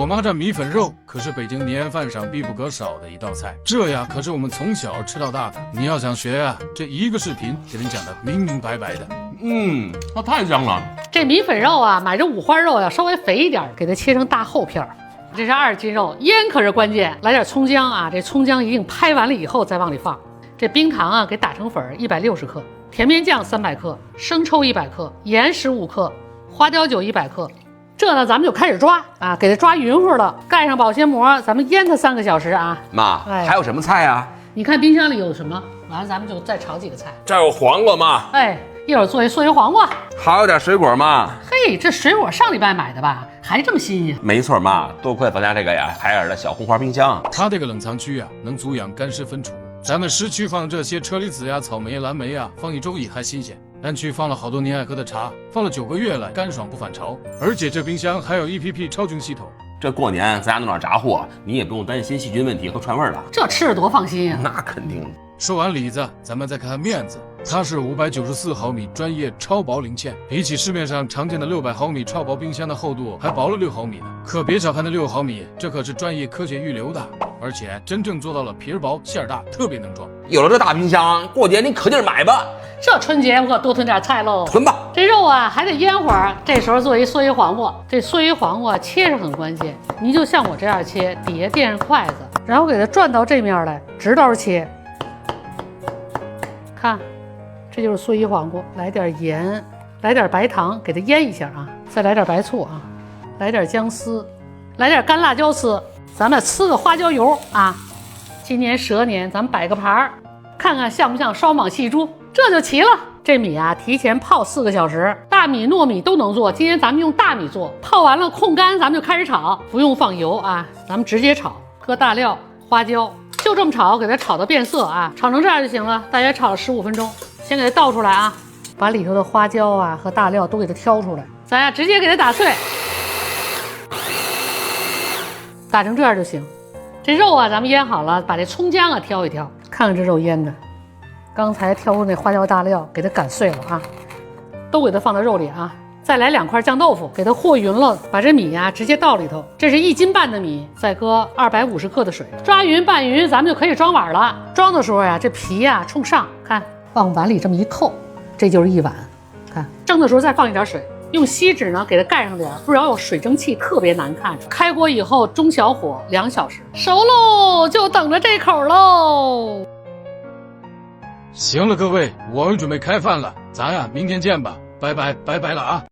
我妈这米粉肉可是北京年夜饭上必不可少的一道菜，这呀可是我们从小吃到大的。你要想学啊，这一个视频给人讲的明明白白的。那太香了。这米粉肉啊，买这五花肉要稍微肥一点，给它切成大厚片儿。这是2斤肉，腌可是关键，来点葱姜啊，这葱姜一定拍完了以后再往里放。这冰糖啊，给打成粉160克，甜面酱300克，生抽100克，盐15克，花雕酒100克。这呢，咱们就开始抓啊，给它抓匀乎了，盖上保鲜膜，咱们腌它3个小时啊。妈，还有什么菜啊？你看冰箱里有什么？完了，咱们就再炒几个菜。这有黄瓜妈。一会儿做一蓑衣黄瓜。还有点水果妈。嘿，这水果上礼拜买的吧？还这么新鲜？没错妈，多亏咱家这个呀海尔的小红花冰箱，它这个冷藏区啊，能足养干湿分储。咱们市区放这些车厘子呀、草莓、蓝莓啊，放1周也还新鲜。南区放了好多年爱喝的茶，放了9个月了，干爽不反潮。而且这冰箱还有 EPP 超菌系统。这过年咱家弄点杂货，你也不用担心细菌问题和串味了。这吃着多放心啊！那肯定的。说完里子，咱们再看看面子，它是594毫米专业超薄零件，比起市面上常见的600毫米超薄冰箱的厚度还薄了6毫米呢。可别小看那6毫米，这可是专业科学预留的，而且真正做到了皮儿薄馅儿大，特别能装。有了这大冰箱，过节你可劲儿买吧。这春节我可多囤点菜喽。囤吧。这肉啊还得腌会儿，这时候做一蓑衣黄瓜。这蓑衣黄瓜切是很关键，你就像我这样切，底下垫上筷子，然后给它转到这面来，直刀切。看，这就是蓑衣黄瓜，来点盐，来点白糖，给它腌一下啊，再来点白醋啊，来点姜丝，来点干辣椒丝，咱们呲个花椒油啊。今年蛇年，咱们摆个盘儿，看看像不像双膀细猪，这就齐了。这米啊，提前泡4个小时，大米、糯米都能做。今天咱们用大米做，泡完了控干，咱们就开始炒，不用放油啊，咱们直接炒，搁大料、花椒。就这么炒，给它炒到变色啊，炒成这样就行了。大约炒了15分钟，先给它倒出来啊，把里头的花椒啊和大料都给它挑出来，咱呀直接给它打碎，打成这样就行。这肉啊，咱们腌好了，把这葱姜啊挑一挑，看看这肉腌的，刚才挑出那花椒大料，给它擀碎了啊，都给它放到肉里啊。再来2块酱豆腐，给它和匀了，把这米呀直接倒里头。这是1斤半的米，再搁250克的水，抓匀拌匀，咱们就可以装碗了。装的时候呀，这皮呀冲上，看往碗里这么一扣，这就是1碗。看蒸的时候再放一点水，用锡纸呢给它盖上点，不然有水蒸气特别难看。开锅以后中小火2小时，熟喽，就等着这口喽。行了，各位，我们准备开饭了，咱呀明天见吧，拜拜了啊。